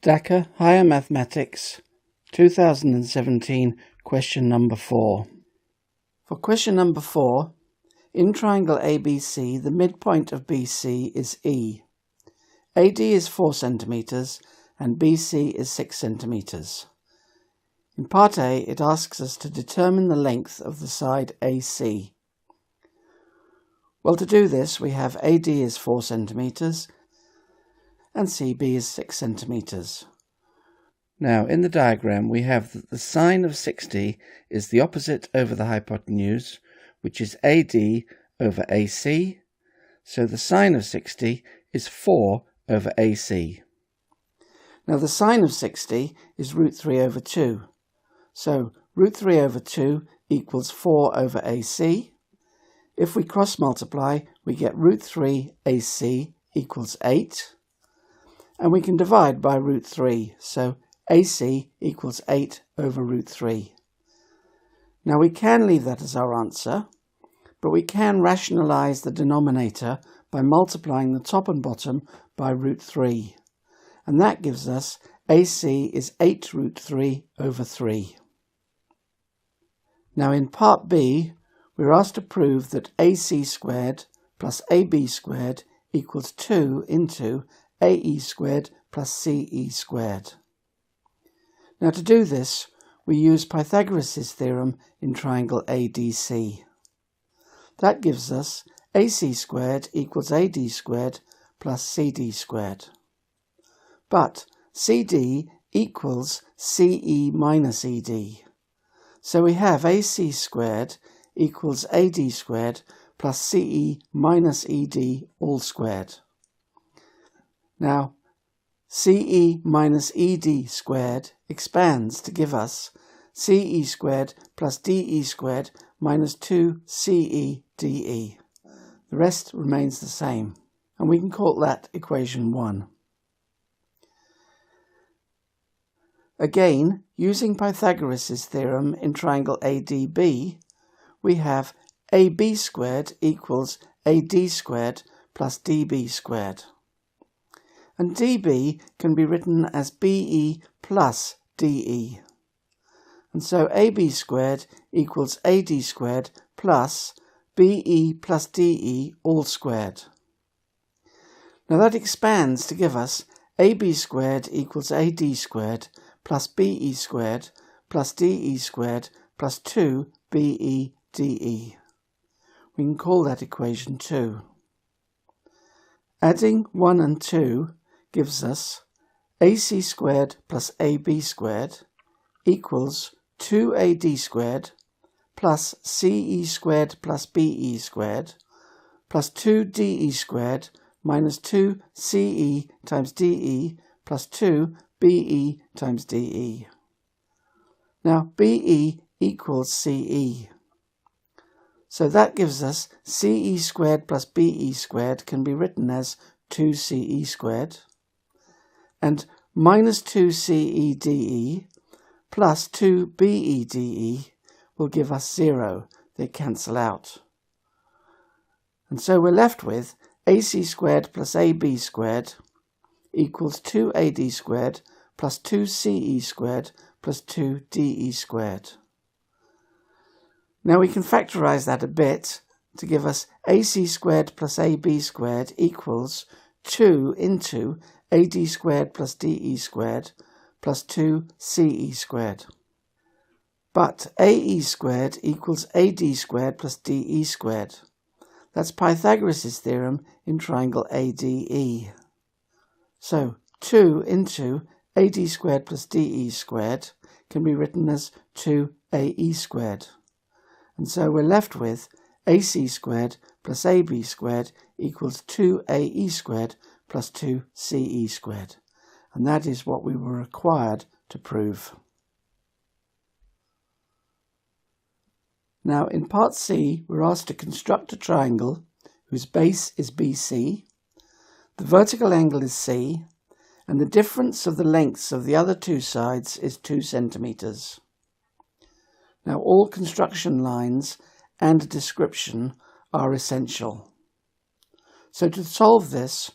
Dhaka Higher Mathematics 2017 question number 4. For question number 4, in triangle ABC, the midpoint of BC is E. AD is 4 centimeters and BC is 6 centimeters. In part A, it asks us to determine the length of the side AC. Well, to do this, we have AD is 4 centimeters and CB is 6 centimeters. Now, in the diagram, we have that the sine of 60 is the opposite over the hypotenuse, which is AD over AC, so the sine of 60 is 4 over AC. Now, the sine of 60 is root 3 over 2, so root 3 over 2 equals 4 over AC. If we cross multiply, we get root 3 AC equals 8. And we can divide by root 3, so AC equals 8 over root 3. Now we can leave that as our answer, but we can rationalise the denominator by multiplying the top and bottom by root 3. And that gives us AC is 8 root 3 over 3. Now in part B, we're asked to prove that AC squared plus AB squared equals 2 into AE squared plus CE squared. Now to do this, we use Pythagoras' theorem in triangle ADC. That gives us AC squared equals AD squared plus CD squared. But CD equals CE minus ED. So we have AC squared equals AD squared plus CE minus ED all squared. Now, CE minus ED squared expands to give us CE squared plus DE squared minus 2CE DE. The rest remains the same, and we can call that equation 1. Again, using Pythagoras' theorem in triangle ADB, we have AB squared equals AD squared plus DB squared. And dB can be written as BE plus DE. And so AB squared equals AD squared plus BE plus DE all squared. Now that expands to give us AB squared equals AD squared plus BE squared plus DE squared plus 2BE DE. We can call that equation 2. Adding 1 and 2 gives us AC squared plus AB squared equals 2AD squared plus CE squared plus BE squared plus 2DE squared minus 2CE times DE plus 2BE times DE. Now BE equals CE. So that gives us CE squared plus BE squared can be written as 2CE squared. And minus 2CEDE plus 2BEDE will give us 0. They cancel out. And so we're left with AC squared plus AB squared equals 2AD squared plus 2CE squared plus 2DE squared. Now we can factorise that a bit to give us AC squared plus AB squared equals 2 into AD squared plus DE squared plus 2CE squared. But AE squared equals AD squared plus DE squared. That's Pythagoras' theorem in triangle ADE. So 2 into AD squared plus DE squared can be written as 2AE squared. And so we're left with AC squared plus AB squared equals 2AE squared plus 2CE squared. And that is what we were required to prove. Now in part C, we're asked to construct a triangle whose base is BC, the vertical angle is C, and the difference of the lengths of the other two sides is 2 centimeters. Now all construction lines and a description are essential. So to solve this,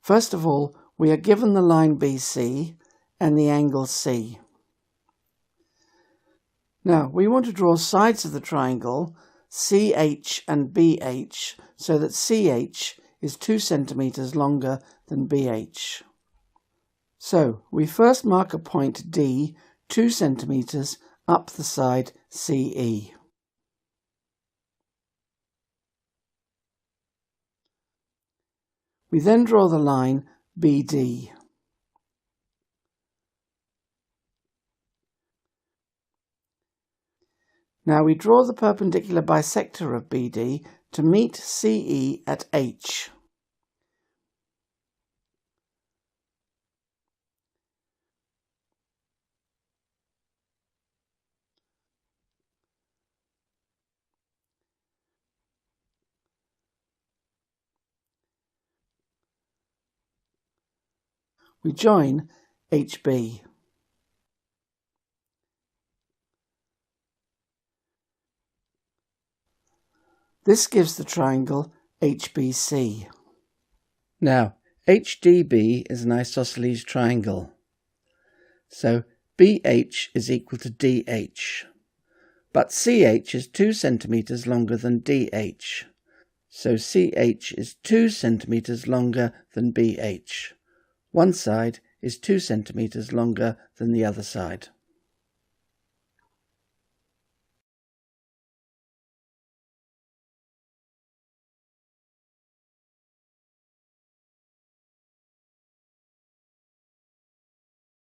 first of all, we are given the line BC and the angle C. Now, we want to draw sides of the triangle CH and BH so that CH is 2 centimeters longer than BH. So, we first mark a point D 2 centimeters up the side CE. We then draw the line BD. Now we draw the perpendicular bisector of BD to meet CE at H. We join HB. This gives the triangle HBC. Now, HDB is an isosceles triangle. So BH is equal to DH. But CH is 2 centimeters longer than DH. So CH is 2 centimeters longer than BH. One side is 2 centimeters longer than the other side.